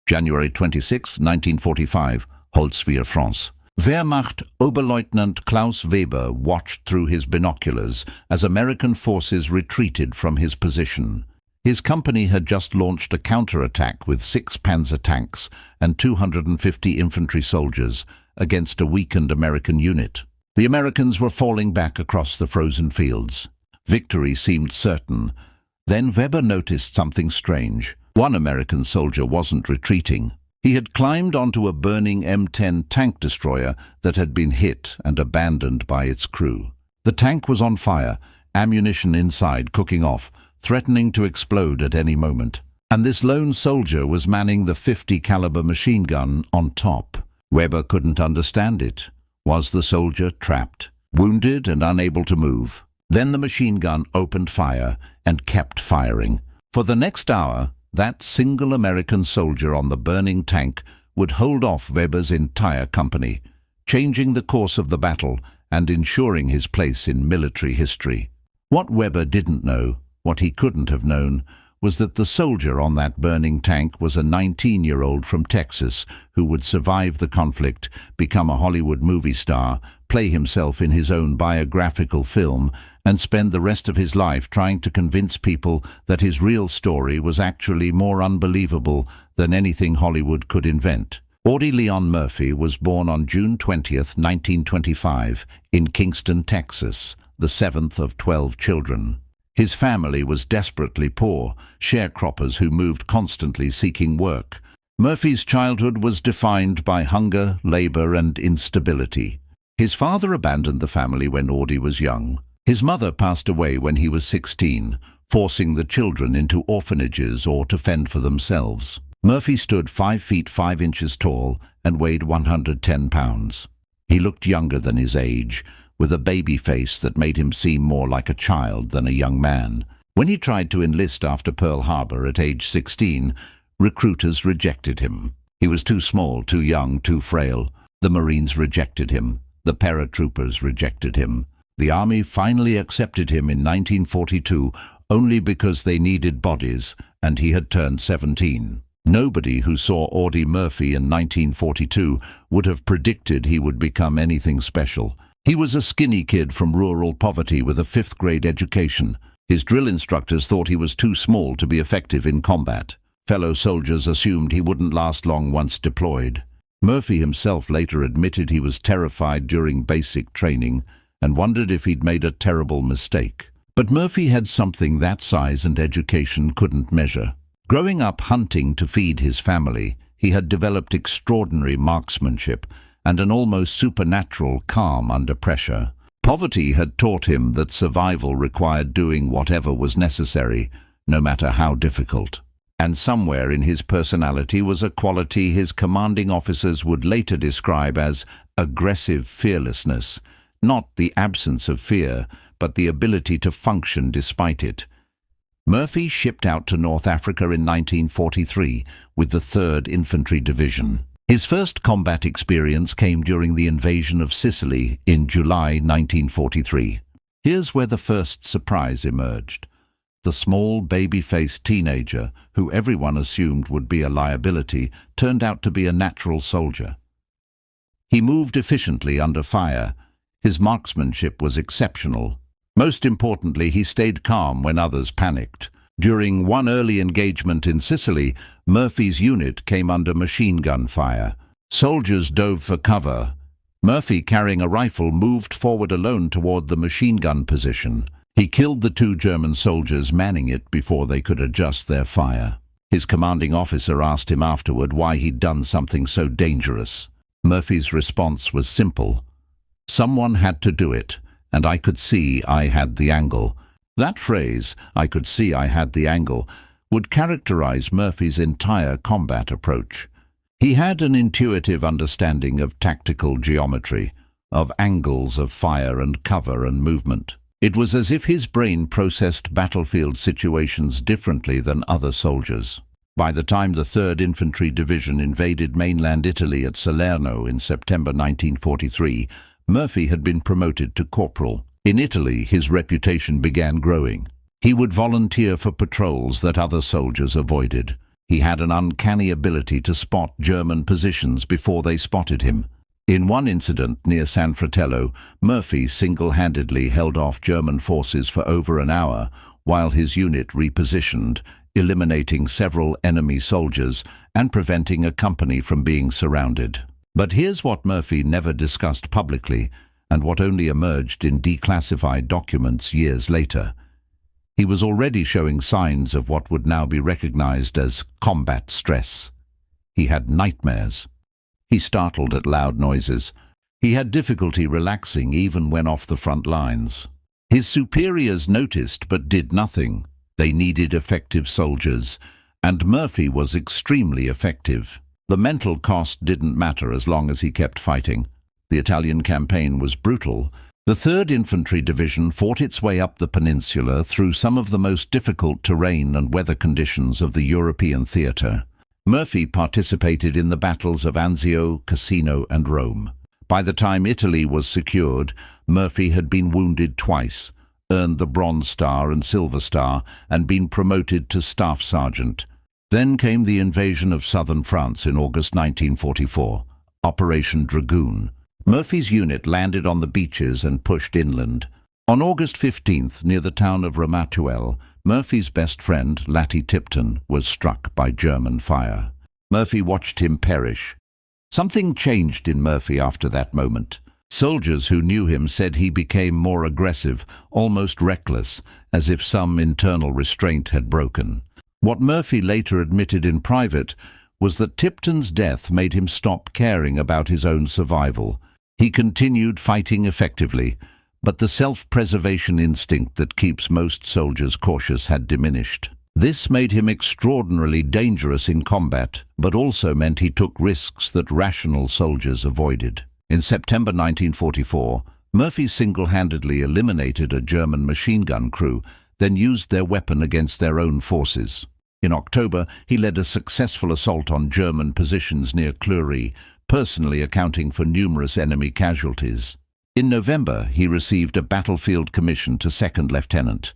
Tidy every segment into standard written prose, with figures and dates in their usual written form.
January 26, 1945, Holzwihr, France. Wehrmacht Oberleutnant Klaus Weber watched through his binoculars as American forces retreated from his position. His company had just launched a counterattack with 6 Panzer tanks and 250 infantry soldiers against a weakened American unit. The Americans were falling back across the frozen fields. Victory seemed certain. Then Weber noticed something strange. One American soldier wasn't retreating. He had climbed onto a burning M10 tank destroyer that had been hit and abandoned by its crew. The tank was on fire, ammunition inside cooking off, threatening to explode at any moment. And this lone soldier was manning the .50 caliber machine gun on top. Weber couldn't understand it. Was the soldier trapped, wounded and unable to move? Then the machine gun opened fire and kept firing. For the next hour, that single American soldier on the burning tank would hold off Weber's entire company, changing the course of the battle and ensuring his place in military history. What Weber didn't know, what he couldn't have known, was that the soldier on that burning tank was a 19-year-old from Texas who would survive the conflict, become a Hollywood movie star, play himself in his own biographical film, and spend the rest of his life trying to convince people that his real story was actually more unbelievable than anything Hollywood could invent. Audie Murphy was born on June 20th, 1925, in Kingston, Texas, the 7th of 12 children. His family was desperately poor, sharecroppers who moved constantly seeking work. Murphy's childhood was defined by hunger, labor, and instability. His father abandoned the family when Audie was young. His mother passed away when he was 16, forcing the children into orphanages or to fend for themselves. Murphy stood 5 feet 5 inches tall and weighed 110 pounds. He looked younger than his age, with a baby face that made him seem more like a child than a young man. When he tried to enlist after Pearl Harbor at age 16, recruiters rejected him. He was too small, too young, too frail. The Marines rejected him. The paratroopers rejected him. The Army finally accepted him in 1942 only because they needed bodies, and he had turned 17. Nobody who saw Audie Murphy in 1942 would have predicted he would become anything special. He was a skinny kid from rural poverty with a 5th-grade education. His drill instructors thought he was too small to be effective in combat. Fellow soldiers assumed he wouldn't last long once deployed. Murphy himself later admitted he was terrified during basic training and wondered if he'd made a terrible mistake. But Murphy had something that size and education couldn't measure. Growing up hunting to feed his family, he had developed extraordinary marksmanship and an almost supernatural calm under pressure. Poverty had taught him that survival required doing whatever was necessary, no matter how difficult. And somewhere in his personality was a quality his commanding officers would later describe as aggressive fearlessness, not the absence of fear, but the ability to function despite it. Murphy shipped out to North Africa in 1943 with the 3rd Infantry Division. His first combat experience came during the invasion of Sicily in July 1943. Here's where the first surprise emerged. The small, baby-faced teenager, who everyone assumed would be a liability, turned out to be a natural soldier. He moved efficiently under fire. His marksmanship was exceptional. Most importantly, he stayed calm when others panicked. During one early engagement in Sicily, Murphy's unit came under machine gun fire. Soldiers dove for cover. Murphy, carrying a rifle, moved forward alone toward the machine gun position. He killed the 2 German soldiers manning it before they could adjust their fire. His commanding officer asked him afterward why he'd done something so dangerous. Murphy's response was simple. Someone had to do it, and I could see I had the angle. That phrase, "I could see I had the angle," would characterize Murphy's entire combat approach. He had an intuitive understanding of tactical geometry, of angles of fire and cover and movement. It was as if his brain processed battlefield situations differently than other soldiers. By the time the 3rd Infantry Division invaded mainland Italy at Salerno in September 1943, Murphy had been promoted to corporal. In Italy, his reputation began growing. He would volunteer for patrols that other soldiers avoided. He had an uncanny ability to spot German positions before they spotted him. In one incident near San Fratello, Murphy single-handedly held off German forces for over an hour while his unit repositioned, eliminating several enemy soldiers and preventing a company from being surrounded. But here's what Murphy never discussed publicly, and what only emerged in declassified documents years later. He was already showing signs of what would now be recognized as combat stress. He had nightmares. He startled at loud noises. He had difficulty relaxing even when off the front lines. His superiors noticed but did nothing. They needed effective soldiers, and Murphy was extremely effective. The mental cost didn't matter as long as he kept fighting. The Italian campaign was brutal. The 3rd Infantry Division fought its way up the peninsula through some of the most difficult terrain and weather conditions of the European theatre. Murphy participated in the battles of Anzio, Cassino, and Rome. By the time Italy was secured, Murphy had been wounded twice, earned the Bronze Star and Silver Star, and been promoted to Staff Sergeant. Then came the invasion of southern France in August 1944, Operation Dragoon. Murphy's unit landed on the beaches and pushed inland. On August 15th, near the town of Ramatuelle, Murphy's best friend, Latty Tipton, was struck by German fire. Murphy watched him perish. Something changed in Murphy after that moment. Soldiers who knew him said he became more aggressive, almost reckless, as if some internal restraint had broken. What Murphy later admitted in private was that Tipton's death made him stop caring about his own survival. He continued fighting effectively, but the self-preservation instinct that keeps most soldiers cautious had diminished. This made him extraordinarily dangerous in combat, but also meant he took risks that rational soldiers avoided. In September 1944, Murphy single-handedly eliminated a German machine gun crew, then used their weapon against their own forces. In October, he led a successful assault on German positions near Cleury, personally accounting for numerous enemy casualties. In November, he received a battlefield commission to second lieutenant,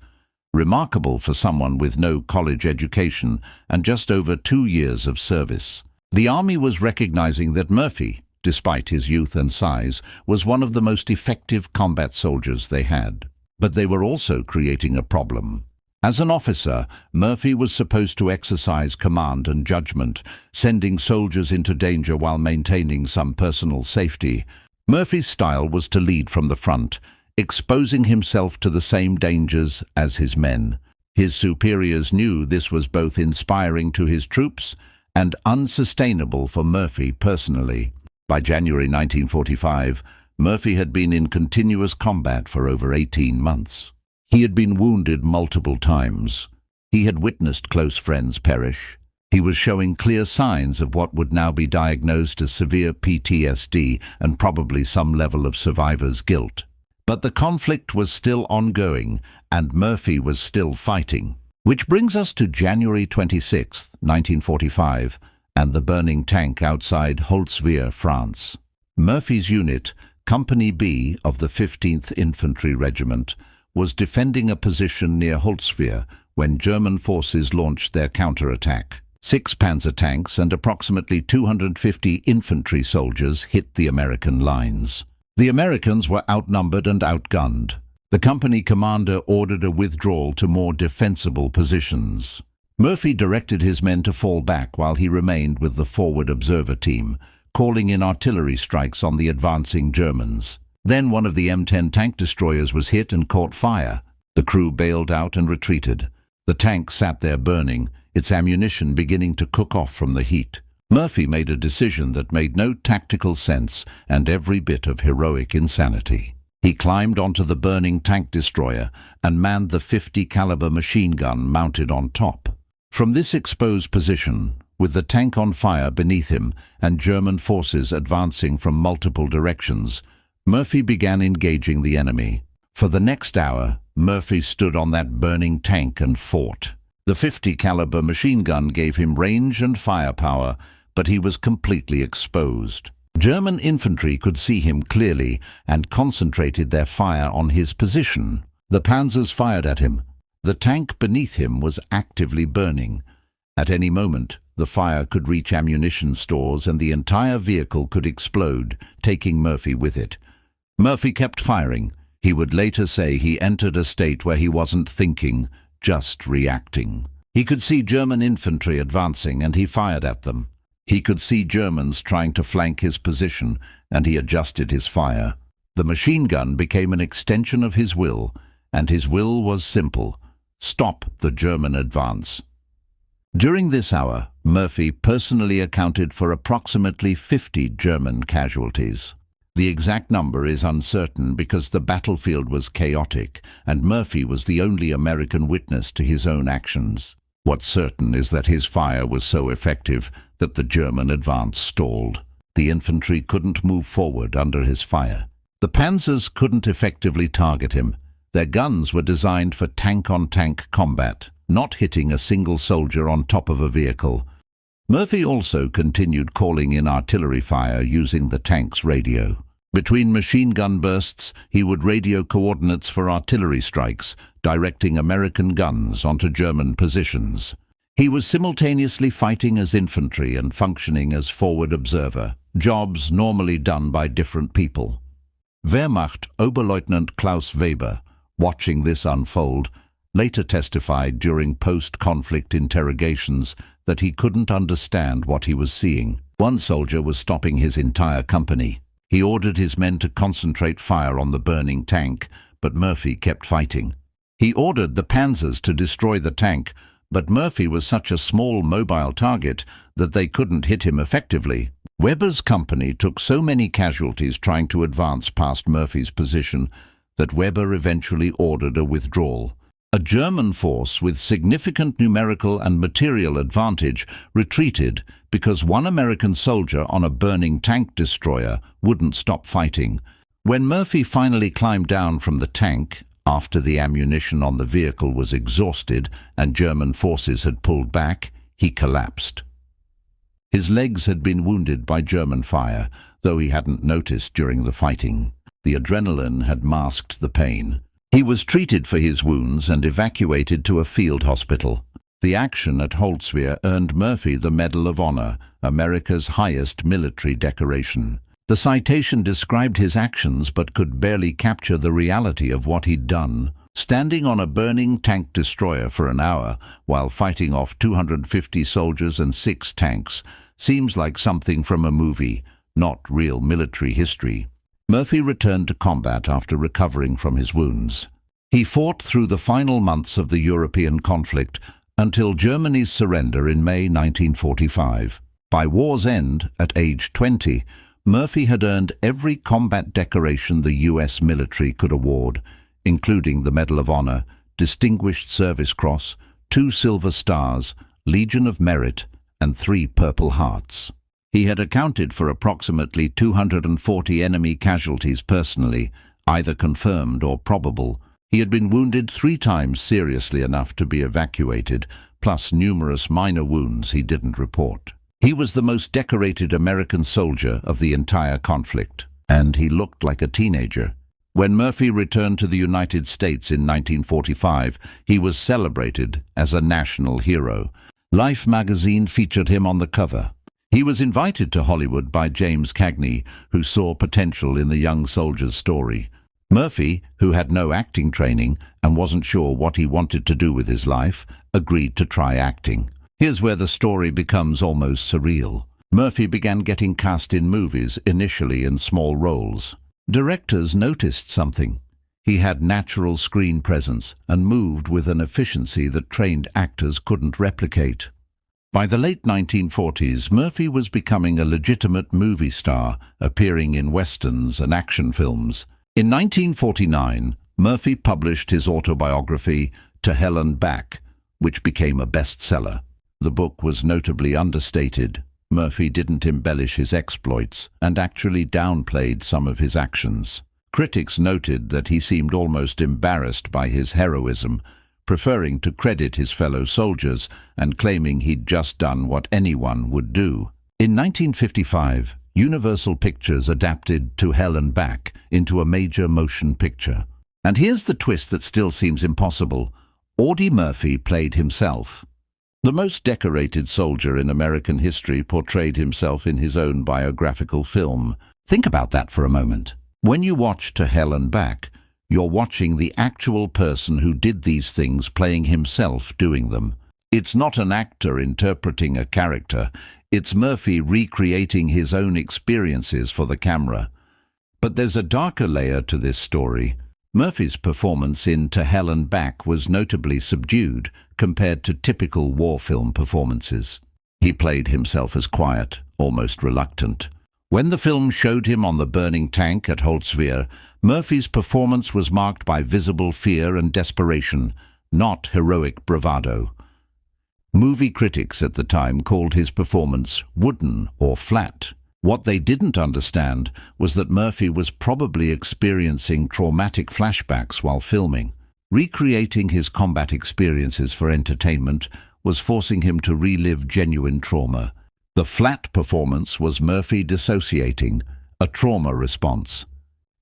remarkable for someone with no college education and just over 2 years of service. The army was recognizing that Murphy, despite his youth and size, was one of the most effective combat soldiers they had. But they were also creating a problem. As an officer, Murphy was supposed to exercise command and judgment, sending soldiers into danger while maintaining some personal safety. Murphy's style was to lead from the front, exposing himself to the same dangers as his men. His superiors knew this was both inspiring to his troops and unsustainable for Murphy personally. By January 1945, Murphy had been in continuous combat for over 18 months. He had been wounded multiple times. He had witnessed close friends perish. He was showing clear signs of what would now be diagnosed as severe PTSD and probably some level of survivor's guilt. But the conflict was still ongoing, and Murphy was still fighting. Which brings us to January 26, 1945, and the burning tank outside Holtzwihr, France. Murphy's unit, Company B of the 15th Infantry Regiment, was defending a position near Holtzwihr when German forces launched their counterattack. 6 Panzer tanks and approximately 250 infantry soldiers hit the American lines. The Americans were outnumbered and outgunned. The company commander ordered a withdrawal to more defensible positions. Murphy directed his men to fall back while he remained with the forward observer team, calling in artillery strikes on the advancing Germans. Then one of the M10 tank destroyers was hit and caught fire. The crew bailed out and retreated. The tank sat there burning, its ammunition beginning to cook off from the heat. Murphy made a decision that made no tactical sense and every bit of heroic insanity. He climbed onto the burning tank destroyer and manned the 50 caliber machine gun mounted on top. From this exposed position, with the tank on fire beneath him and German forces advancing from multiple directions, Murphy began engaging the enemy. For the next hour, Murphy stood on that burning tank and fought. The 50 caliber machine gun gave him range and firepower, but he was completely exposed. German infantry could see him clearly and concentrated their fire on his position. The panzers fired at him. The tank beneath him was actively burning. At any moment, The fire could reach ammunition stores and the entire vehicle could explode, taking Murphy with it. Murphy kept firing. He would later say he entered a state where he wasn't thinking, just reacting. He could see German infantry advancing and he fired at them. He could see Germans trying to flank his position and he adjusted his fire. The machine gun became an extension of his will, and his will was simple: stop the German advance. During this hour, Murphy personally accounted for approximately 50 German casualties. The exact number is uncertain because the battlefield was chaotic and Murphy was the only American witness to his own actions. What's certain is that his fire was so effective that the German advance stalled. The infantry couldn't move forward under his fire. The panzers couldn't effectively target him. Their guns were designed for tank-on-tank combat, not hitting a single soldier on top of a vehicle. Murphy also continued calling in artillery fire using the tank's radio. Between machine gun bursts, he would radio coordinates for artillery strikes, directing American guns onto German positions. He was simultaneously fighting as infantry and functioning as forward observer, jobs normally done by different people. Wehrmacht Oberleutnant Klaus Weber, watching this unfold, later testified during post-conflict interrogations that he couldn't understand what he was seeing. One soldier was stopping his entire company. He ordered his men to concentrate fire on the burning tank, but Murphy kept fighting. He ordered the panzers to destroy the tank, but Murphy was such a small mobile target that they couldn't hit him effectively. Weber's company took so many casualties trying to advance past Murphy's position that Weber eventually ordered a withdrawal. A German force with significant numerical and material advantage retreated because one American soldier on a burning tank destroyer wouldn't stop fighting. When Murphy finally climbed down from the tank, after the ammunition on the vehicle was exhausted and German forces had pulled back, he collapsed. His legs had been wounded by German fire, though he hadn't noticed during the fighting. The adrenaline had masked the pain. He was treated for his wounds and evacuated to a field hospital. The action at Holzwihr earned Murphy the Medal of Honor, America's highest military decoration. The citation described his actions but could barely capture the reality of what he'd done. Standing on a burning tank destroyer for an hour while fighting off 250 soldiers and 6 tanks seems like something from a movie, not real military history. Murphy returned to combat after recovering from his wounds. He fought through the final months of the European conflict until Germany's surrender in May 1945. By war's end, at age 20, Murphy had earned every combat decoration the U.S. military could award, including the Medal of Honor, Distinguished Service Cross, 2 Silver Stars, Legion of Merit, and 3 Purple Hearts. He had accounted for approximately 240 enemy casualties personally, either confirmed or probable. He had been wounded 3 times seriously enough to be evacuated, plus numerous minor wounds he didn't report. He was the most decorated American soldier of the entire conflict, and he looked like a teenager. When Murphy returned to the United States in 1945, he was celebrated as a national hero. Life magazine featured him on the cover. He was invited to Hollywood by James Cagney, who saw potential in the young soldier's story. Murphy, who had no acting training and wasn't sure what he wanted to do with his life, agreed to try acting. Here's where the story becomes almost surreal. Murphy began getting cast in movies, initially in small roles. Directors noticed something. He had natural screen presence and moved with an efficiency that trained actors couldn't replicate. By the late 1940s, Murphy was becoming a legitimate movie star, appearing in westerns and action films. In 1949, Murphy published his autobiography, To Hell and Back, which became a bestseller. The book was notably understated. Murphy didn't embellish his exploits and actually downplayed some of his actions. Critics noted that he seemed almost embarrassed by his heroism, preferring to credit his fellow soldiers and claiming he'd just done what anyone would do. In 1955, Universal Pictures adapted To Hell and Back into a major motion picture. And here's the twist that still seems impossible. Audie Murphy played himself. The most decorated soldier in American history portrayed himself in his own biographical film. Think about that for a moment. When you watch To Hell and Back, you're watching the actual person who did these things playing himself doing them. It's not an actor interpreting a character, it's Murphy recreating his own experiences for the camera. But there's a darker layer to this story. Murphy's performance in To Hell and Back was notably subdued compared to typical war film performances. He played himself as quiet, almost reluctant. When the film showed him on the burning tank at Holzwihr, Murphy's performance was marked by visible fear and desperation, not heroic bravado. Movie critics at the time called his performance wooden or flat. What they didn't understand was that Murphy was probably experiencing traumatic flashbacks while filming. Recreating his combat experiences for entertainment was forcing him to relive genuine trauma. The flat performance was Murphy dissociating, a trauma response.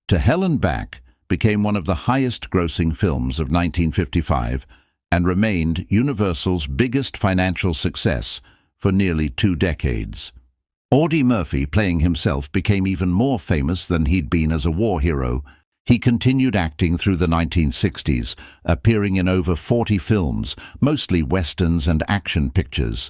To Hell and Back became one of the highest-grossing films of 1955 and remained Universal's biggest financial success for nearly 2 decades. Audie Murphy, playing himself, became even more famous than he'd been as a war hero. He continued acting through the 1960s, appearing in over 40 films, mostly westerns and action pictures.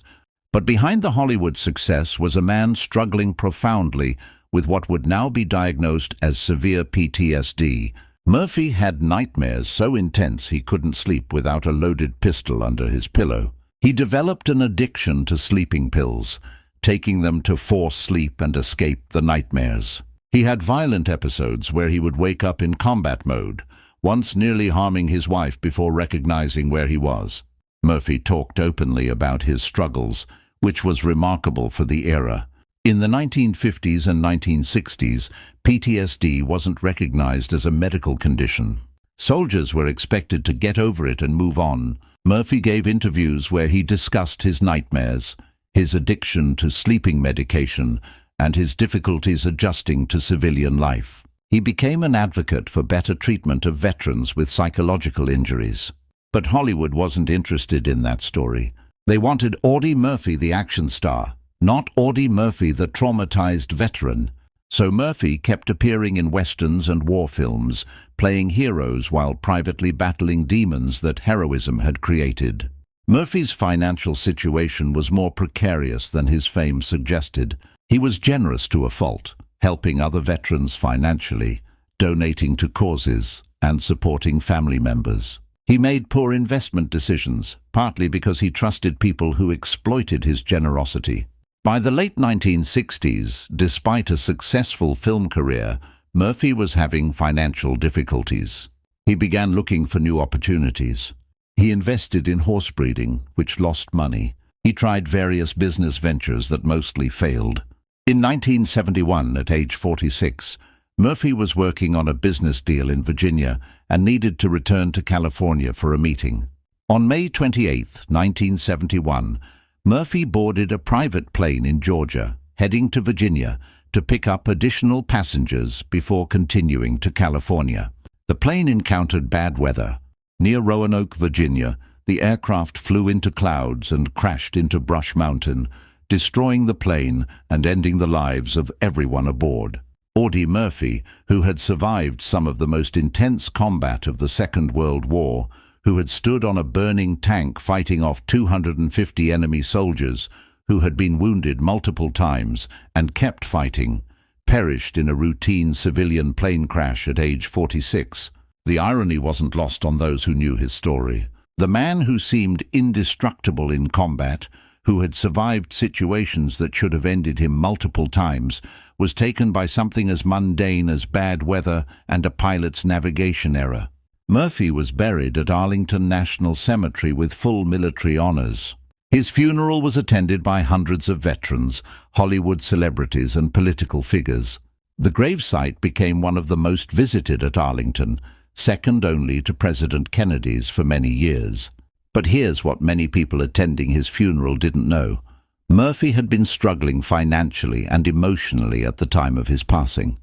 But behind the Hollywood success was a man struggling profoundly with what would now be diagnosed as severe PTSD. Murphy had nightmares so intense he couldn't sleep without a loaded pistol under his pillow. He developed an addiction to sleeping pills, taking them to force sleep and escape the nightmares. He had violent episodes where he would wake up in combat mode, once nearly harming his wife before recognizing where he was. Murphy talked openly about his struggles, which was remarkable for the era. In the 1950s and 1960s, PTSD wasn't recognized as a medical condition. Soldiers were expected to get over it and move on. Murphy gave interviews where he discussed his nightmares, his addiction to sleeping medication, and his difficulties adjusting to civilian life. He became an advocate for better treatment of veterans with psychological injuries. But Hollywood wasn't interested in that story. They wanted Audie Murphy, the action star, not Audie Murphy, the traumatized veteran. So Murphy kept appearing in westerns and war films, playing heroes while privately battling demons that heroism had created. Murphy's financial situation was more precarious than his fame suggested. He was generous to a fault, helping other veterans financially, donating to causes, and supporting family members. He made poor investment decisions, partly because he trusted people who exploited his generosity. By the late 1960s, despite a successful film career, Murphy was having financial difficulties. He began looking for new opportunities. He invested in horse breeding, which lost money. He tried various business ventures that mostly failed. In 1971, at age 46, Murphy was working on a business deal in Virginia and needed to return to California for a meeting. On May 28, 1971, Murphy boarded a private plane in Georgia, heading to Virginia to pick up additional passengers before continuing to California. The plane encountered bad weather. Near Roanoke, Virginia, the aircraft flew into clouds and crashed into Brush Mountain, destroying the plane and ending the lives of everyone aboard. Audie Murphy, who had survived some of the most intense combat of the Second World War, who had stood on a burning tank fighting off 250 enemy soldiers who had been wounded multiple times and kept fighting, perished in a routine civilian plane crash at age 46. The irony wasn't lost on those who knew his story. The man who seemed indestructible in combat, who had survived situations that should have ended him multiple times, was taken by something as mundane as bad weather and a pilot's navigation error. Murphy was buried at Arlington National Cemetery with full military honors. His funeral was attended by hundreds of veterans, Hollywood celebrities, and political figures. The gravesite became one of the most visited at Arlington, second only to President Kennedy's for many years. But here's what many people attending his funeral didn't know. Murphy had been struggling financially and emotionally at the time of his passing.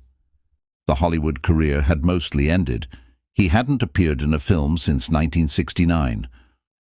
The Hollywood career had mostly ended. He hadn't appeared in a film since 1969.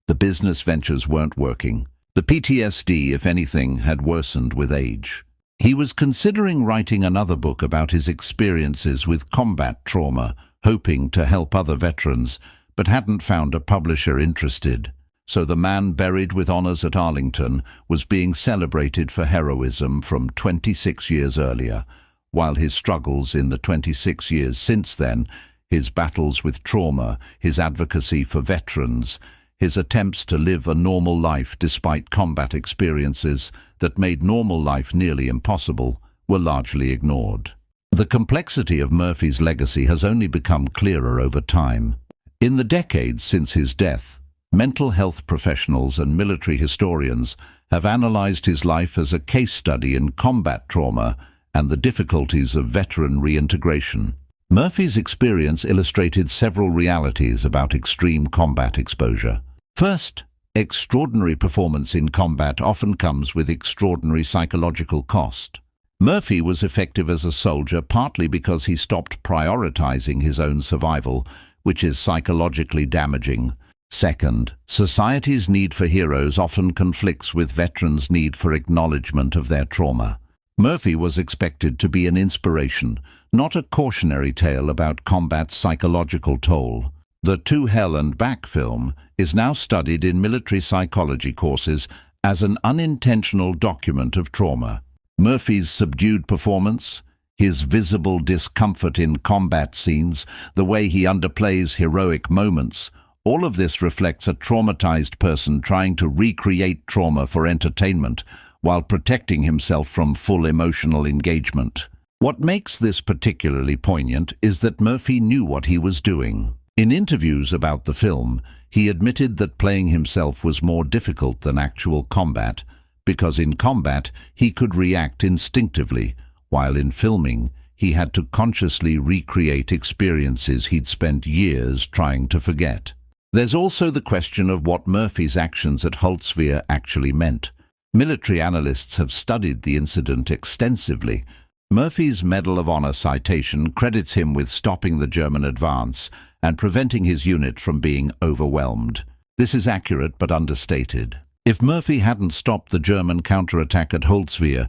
The business ventures weren't working. The PTSD, if anything, had worsened with age. He was considering writing another book about his experiences with combat trauma, hoping to help other veterans, but hadn't found a publisher interested. So the man buried with honors at Arlington was being celebrated for heroism from 26 years earlier, while his struggles in the 26 years since then, his battles with trauma, his advocacy for veterans, his attempts to live a normal life despite combat experiences that made normal life nearly impossible, were largely ignored. The complexity of Murphy's legacy has only become clearer over time. In the decades since his death, mental health professionals and military historians have analyzed his life as a case study in combat trauma and the difficulties of veteran reintegration. Murphy's experience illustrated several realities about extreme combat exposure. First, extraordinary performance in combat often comes with extraordinary psychological cost. Murphy was effective as a soldier partly because he stopped prioritizing his own survival, which is psychologically damaging. Second, society's need for heroes often conflicts with veterans' need for acknowledgement of their trauma. Murphy was expected to be an inspiration, not a cautionary tale about combat's psychological toll. The To Hell and Back film is now studied in military psychology courses as an unintentional document of trauma. Murphy's subdued performance, his visible discomfort in combat scenes, the way he underplays heroic moments, all of this reflects a traumatized person trying to recreate trauma for entertainment while protecting himself from full emotional engagement. What makes this particularly poignant is that Murphy knew what he was doing. In interviews about the film, he admitted that playing himself was more difficult than actual combat, because in combat he could react instinctively, while in filming he had to consciously recreate experiences he'd spent years trying to forget. There's also the question of what Murphy's actions at Holtzwihr actually meant. Military analysts have studied the incident extensively. Murphy's Medal of Honor citation credits him with stopping the German advance and preventing his unit from being overwhelmed. This is accurate but understated. If Murphy hadn't stopped the German counterattack at Holtzwihr,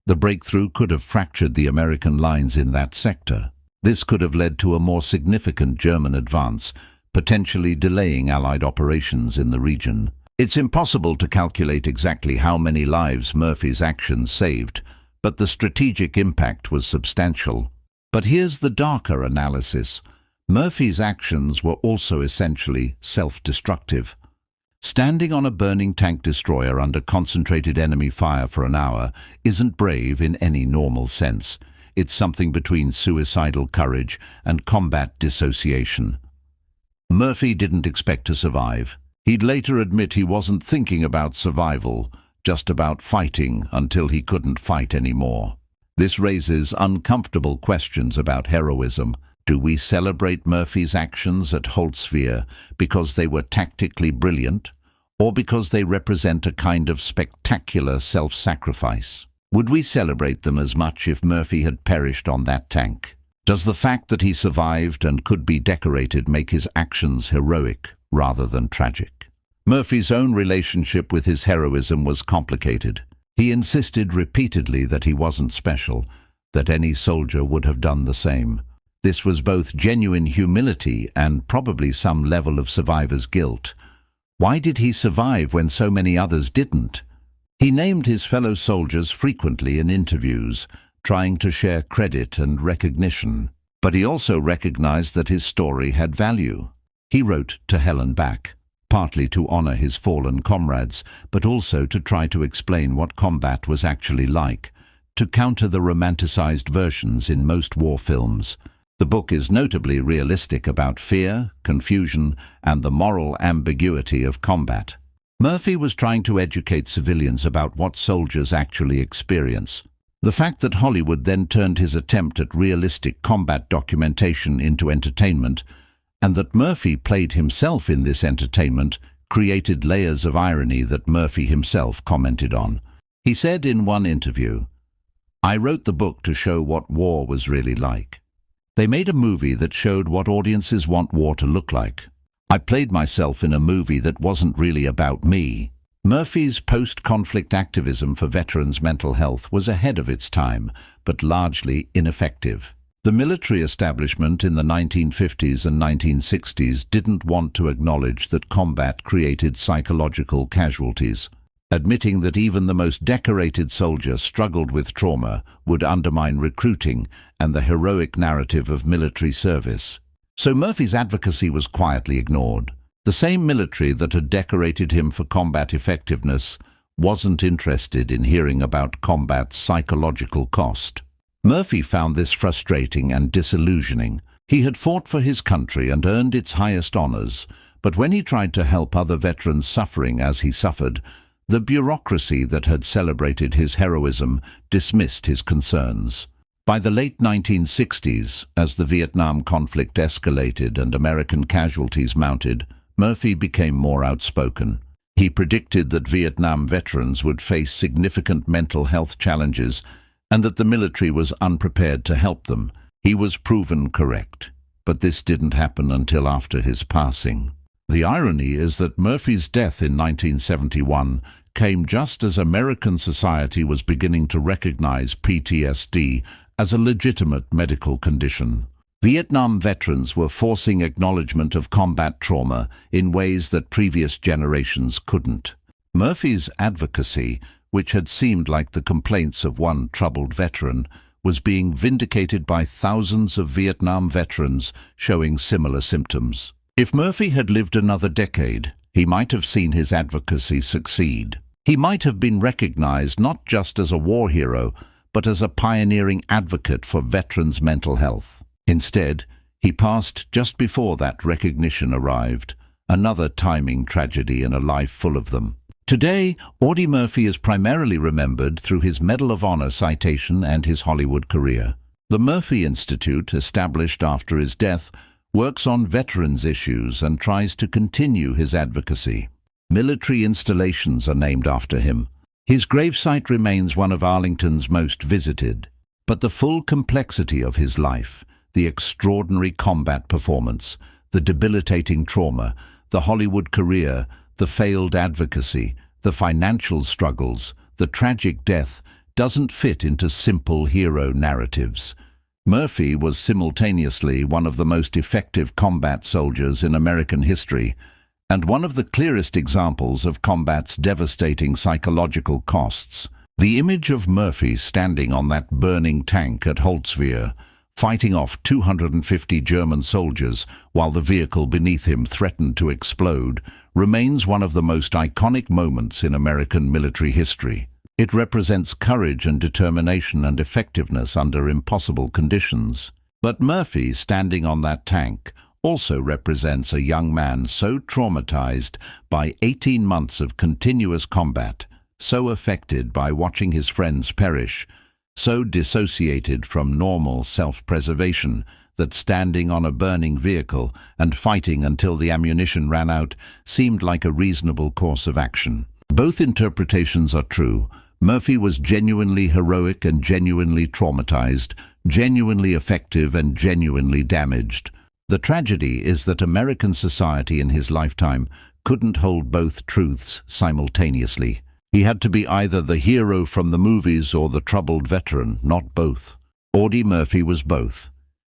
the breakthrough could have fractured the American lines in that sector. This could have led to a more significant German advance, potentially delaying Allied operations in the region. It's impossible to calculate exactly how many lives Murphy's actions saved, but the strategic impact was substantial. But here's the darker analysis. Murphy's actions were also essentially self-destructive. Standing on a burning tank destroyer under concentrated enemy fire for an hour isn't brave in any normal sense. It's something between suicidal courage and combat dissociation. Murphy didn't expect to survive. He'd later admit he wasn't thinking about survival, just about fighting until he couldn't fight anymore. This raises uncomfortable questions about heroism. Do we celebrate Murphy's actions at Holtzwihr because they were tactically brilliant, or because they represent a kind of spectacular self-sacrifice? Would we celebrate them as much if Murphy had perished on that tank? Does the fact that he survived and could be decorated make his actions heroic rather than tragic? Murphy's own relationship with his heroism was complicated. He insisted repeatedly that he wasn't special, that any soldier would have done the same. This was both genuine humility and probably some level of survivor's guilt. Why did he survive when so many others didn't? He named his fellow soldiers frequently in interviews, trying to share credit and recognition. But he also recognized that his story had value. He wrote To Hell and Back, partly to honor his fallen comrades, but also to try to explain what combat was actually like, to counter the romanticized versions in most war films. The book is notably realistic about fear, confusion, and the moral ambiguity of combat. Murphy was trying to educate civilians about what soldiers actually experience. The fact that Hollywood then turned his attempt at realistic combat documentation into entertainment, and that Murphy played himself in this entertainment, created layers of irony that Murphy himself commented on. He said in one interview, "I wrote the book to show what war was really like. They made a movie that showed what audiences want war to look like. I played myself in a movie that wasn't really about me. Murphy's post-conflict activism for veterans' mental health was ahead of its time, but largely ineffective. The military establishment in the 1950s and 1960s didn't want to acknowledge that combat created psychological casualties. Admitting that even the most decorated soldier struggled with trauma would undermine recruiting and the heroic narrative of military service. So Murphy's advocacy was quietly ignored. The same military that had decorated him for combat effectiveness wasn't interested in hearing about combat's psychological cost. Murphy found this frustrating and disillusioning. He had fought for his country and earned its highest honors, but when he tried to help other veterans suffering as he suffered, the bureaucracy that had celebrated his heroism dismissed his concerns. By the late 1960s, as the Vietnam conflict escalated and American casualties mounted, Murphy became more outspoken. He predicted that Vietnam veterans would face significant mental health challenges and that the military was unprepared to help them. He was proven correct, but this didn't happen until after his passing. The irony is that Murphy's death in 1971 came just as American society was beginning to recognize PTSD as a legitimate medical condition. Vietnam veterans were forcing acknowledgement of combat trauma in ways that previous generations couldn't. Murphy's advocacy, which had seemed like the complaints of one troubled veteran, was being vindicated by thousands of Vietnam veterans showing similar symptoms. If Murphy had lived another decade, he might have seen his advocacy succeed. He might have been recognized not just as a war hero, but as a pioneering advocate for veterans' mental health. Instead, he passed just before that recognition arrived, another timing tragedy in a life full of them. Today, Audie Murphy is primarily remembered through his Medal of Honor citation and his Hollywood career. The Murphy Institute, established after his death, works on veterans' issues and tries to continue his advocacy. Military installations are named after him. His gravesite remains one of Arlington's most visited. But the full complexity of his life, the extraordinary combat performance, the debilitating trauma, the Hollywood career, the failed advocacy, the financial struggles, the tragic death, doesn't fit into simple hero narratives. Murphy was simultaneously one of the most effective combat soldiers in American history, and one of the clearest examples of combat's devastating psychological costs. The image of Murphy standing on that burning tank at Holtzwihr, fighting off 250 German soldiers while the vehicle beneath him threatened to explode, remains one of the most iconic moments in American military history. It represents courage and determination and effectiveness under impossible conditions. But Murphy, standing on that tank, also represents a young man so traumatized by 18 months of continuous combat, so affected by watching his friends perish, so dissociated from normal self-preservation that standing on a burning vehicle and fighting until the ammunition ran out seemed like a reasonable course of action. Both interpretations are true. Murphy was genuinely heroic and genuinely traumatized, genuinely effective and genuinely damaged. The tragedy is that American society in his lifetime couldn't hold both truths simultaneously. He had to be either the hero from the movies or the troubled veteran, not both. Audie Murphy was both.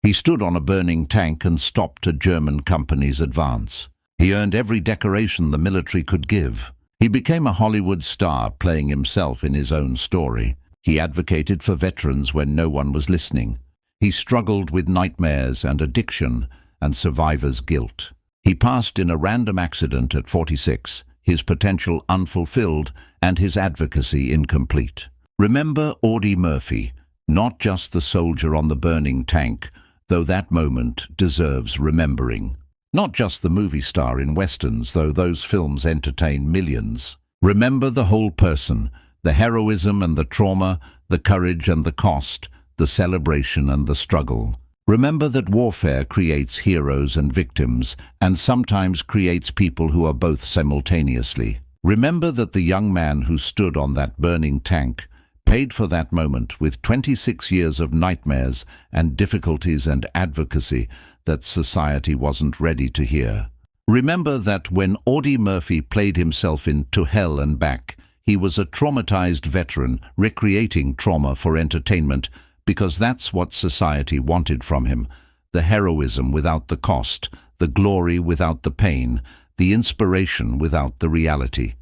He stood on a burning tank and stopped a German company's advance. He earned every decoration the military could give. He became a Hollywood star, playing himself in his own story. He advocated for veterans when no one was listening. He struggled with nightmares and addiction and survivor's guilt. He passed in a random accident at 46, his potential unfulfilled and his advocacy incomplete. Remember Audie Murphy, not just the soldier on the burning tank, though that moment deserves remembering. Not just the movie star in westerns, though those films entertain millions. Remember the whole person, the heroism and the trauma, the courage and the cost, the celebration and the struggle. Remember that warfare creates heroes and victims, and sometimes creates people who are both simultaneously. Remember that the young man who stood on that burning tank paid for that moment with 26 years of nightmares and difficulties and advocacy that society wasn't ready to hear. Remember that when Audie Murphy played himself in To Hell and Back, he was a traumatized veteran recreating trauma for entertainment because that's what society wanted from him. The heroism without the cost, the glory without the pain, the inspiration without the reality.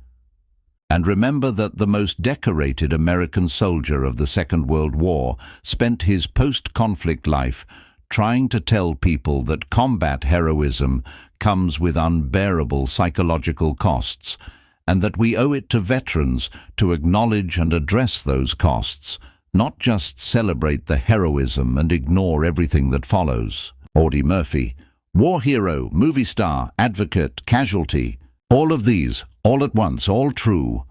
And remember that the most decorated American soldier of the Second World War spent his post-conflict life trying to tell people that combat heroism comes with unbearable psychological costs, and that we owe it to veterans to acknowledge and address those costs, not just celebrate the heroism and ignore everything that follows. Audie Murphy, war hero, movie star, advocate, casualty, all of these, all at once, all true,